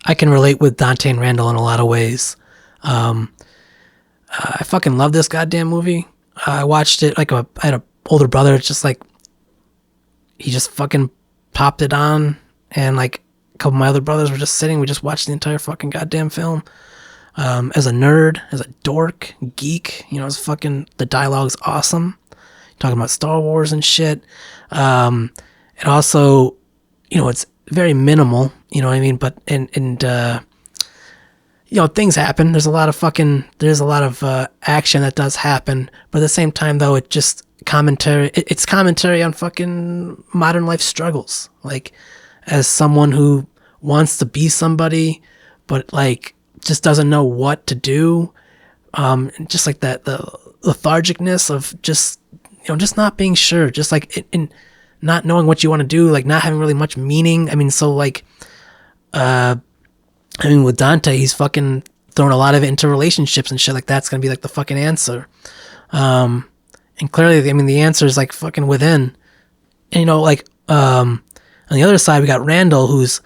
I can relate with Dante and Randall in a lot of ways. Um, I fucking love this goddamn movie. I watched it like I had an older brother. It's just like he just fucking popped it on, and like a couple of my other brothers were just sitting. We just watched the entire fucking goddamn film. As a nerd, as a dork, geek, it's fucking the dialogue's awesome. Talking about Star Wars and shit. It also, it's very minimal. You know what I mean? But things happen. There's a lot of action that does happen. But at the same time, though, it just commentary. It's commentary on fucking modern life struggles. Like, as someone who wants to be somebody, but like just doesn't know what to do. Just like that, the lethargicness of just not being sure, just like in not knowing what you want to do, like not having really much meaning. I mean, so like, with Dante, he's fucking throwing a lot of it into relationships and shit like that's gonna be like the fucking answer. And clearly, I mean, the answer is like fucking within. And on the other side, we got Randall, who's,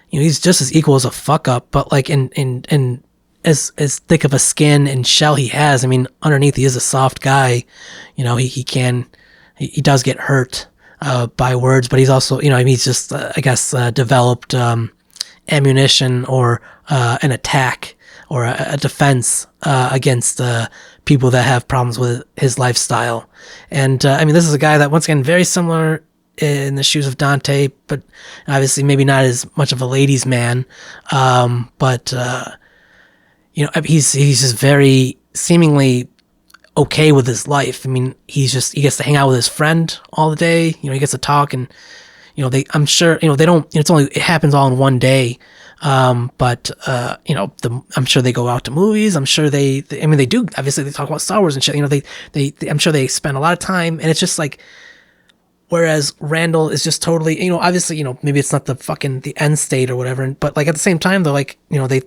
he's just as equal as a fuck up, but like in as thick of a skin and shell he has. I mean, underneath he is a soft guy. He does get hurt by words, but he's also, he's just I guess developed ammunition or an attack or a defense against people that have problems with his lifestyle. And I mean, this is a guy that, once again, very similar in the shoes of Dante, but obviously maybe not as much of a ladies' man. But he's just very seemingly okay with his life. I mean, he gets to hang out with his friend all the day. He gets to talk, and I'm sure they don't. It happens all in one day. But I'm sure they go out to movies. I'm sure they do. Obviously, they talk about Star Wars and shit. I'm sure they spend a lot of time, and it's just like. Whereas Randall is just totally, obviously, maybe it's not the end state or whatever, but like at the same time, though, like, they,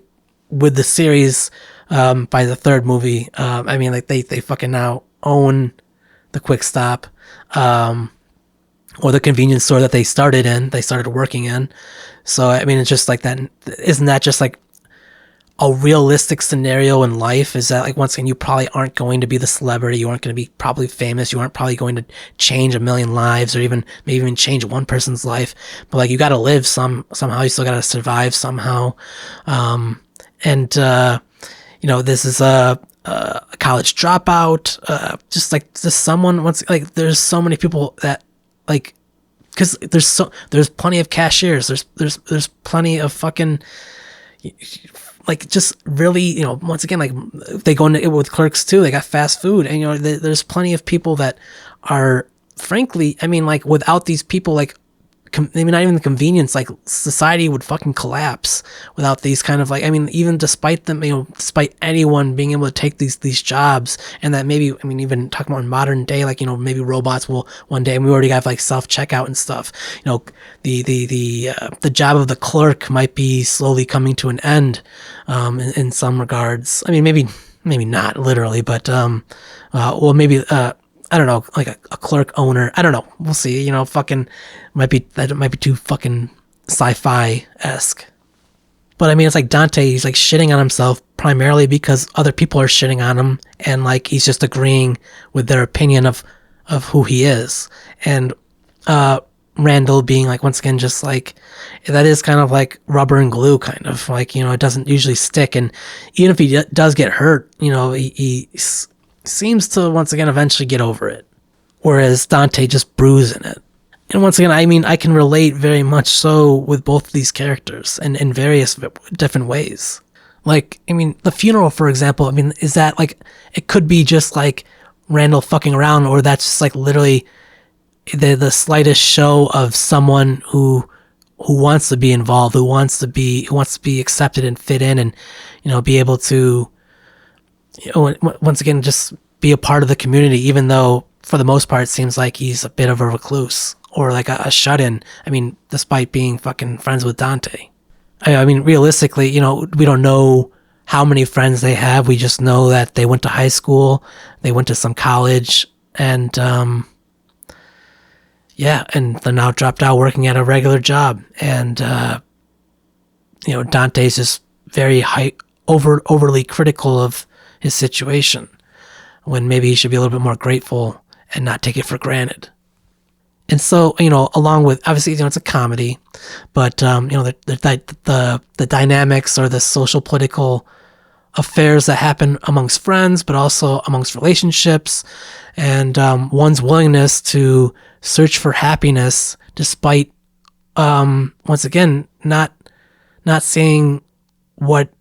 with the series, by the third movie, I mean, like they fucking now own the Quick Stop, or the convenience store that they started working in. So, I mean, it's just like that. Isn't that just like a realistic scenario in life? Is that like, once again, you probably aren't going to be the celebrity, you aren't going to be probably famous, you aren't probably going to change a million lives, or maybe even change one person's life, but like you got to live somehow, you still got to survive somehow. This is a college dropout, just someone, once, like, there's so many people that, like, because there's plenty of cashiers, there's plenty of fucking, like, just really, once again, like, they go into it with Clerks too. They got fast food, and there's plenty of people that are, frankly, I mean, like, without these people, like, maybe not even the convenience, like, society would fucking collapse without these kind of, like, I mean, even despite them, despite anyone being able to take these jobs, and that maybe, I mean, even talking about in modern day, like, maybe robots will one day, and we already have like self checkout and stuff. The job of the clerk might be slowly coming to an end, in some regards. I mean, maybe not literally, but well, maybe. I don't know, like a clerk owner. I don't know. We'll see. Fucking might be too fucking sci-fi-esque. But I mean, it's like Dante, he's like shitting on himself primarily because other people are shitting on him, and like he's just agreeing with their opinion of who he is. And Randall being like, once again, just like, that is kind of like rubber and glue, kind of like, it doesn't usually stick. And even if he does get hurt, he seems to, once again, eventually get over it, whereas Dante just brews in it. And once again, I mean, I can relate very much so with both of these characters, and in various different ways. Like, I mean, the funeral, for example, I mean, is that like, it could be just like Randall fucking around, or that's just like literally the slightest show of someone who wants to be involved, who wants to be accepted and fit in, and be able to, once again, just be a part of the community, even though for the most part it seems like he's a bit of a recluse, or like a shut-in. I mean, despite being fucking friends with Dante. I mean, realistically, we don't know how many friends they have. We just know that they went to high school, they went to some college, and and they're now dropped out working at a regular job. And Dante's just very overly critical of his situation, when maybe he should be a little bit more grateful and not take it for granted. And so, along with, obviously, it's a comedy, but the dynamics or the social political affairs that happen amongst friends, but also amongst relationships, and one's willingness to search for happiness despite, once again, not seeing what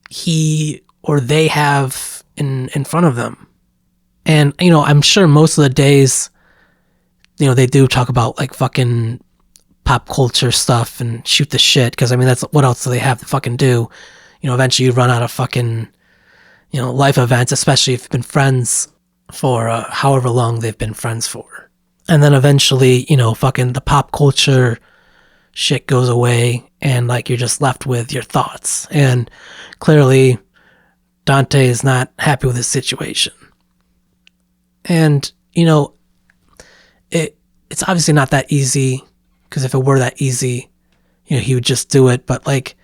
he or they have in front of them. And I'm sure most of the days, they do talk about like fucking pop culture stuff and shoot the shit, because that's what else do they have to fucking do. Eventually you run out of fucking life events, especially if you've been friends for however long they've been friends for. And then eventually, fucking the pop culture shit goes away, and like you're just left with your thoughts. And clearly Dante is not happy with his situation. And it's obviously not that easy, because if it were that easy, he would just do it. But like,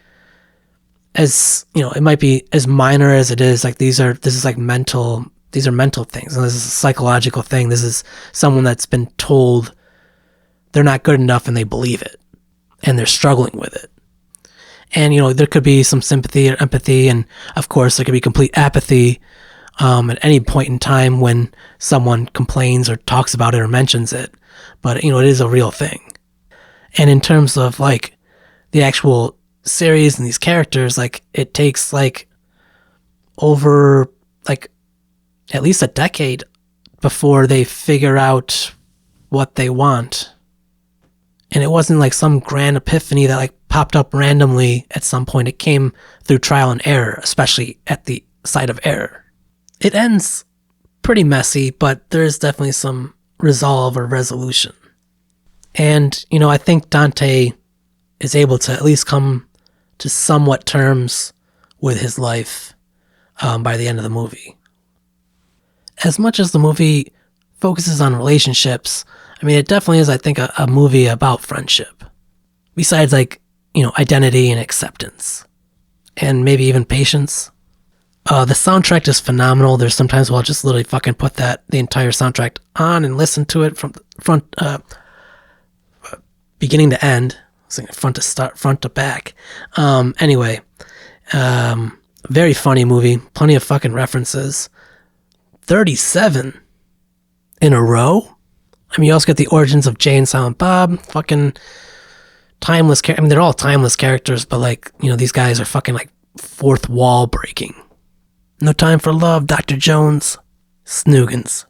as it might be as minor as it is, like these are mental things, and this is a psychological thing. This is someone that's been told they're not good enough, and they believe it, and they're struggling with it. And there could be some sympathy or empathy, and of course there could be complete apathy at any point in time when someone complains or talks about it or mentions it. But it is a real thing. And in terms of like the actual series and these characters, like it takes like over like at least a decade before they figure out what they want. And it wasn't like some grand epiphany that like popped up randomly at some point. It came through trial and error, especially at the site of error. It ends pretty messy, but there is definitely some resolve or resolution. And, I think Dante is able to at least come to somewhat terms with his life by the end of the movie. As much as the movie focuses on relationships, it definitely is, I think, a movie about friendship. Besides, like, identity and acceptance. And maybe even patience. The soundtrack is phenomenal. There's sometimes where I'll just literally fucking put the entire soundtrack on and listen to it from front, beginning to end. So front to back. Anyway, very funny movie. Plenty of fucking references. 37 in a row. You also get the origins of Jay and Silent Bob. Fucking timeless. They're all timeless characters, but like, these guys are fucking like fourth wall breaking. No Time for Love, Dr. Jones, Snoogans.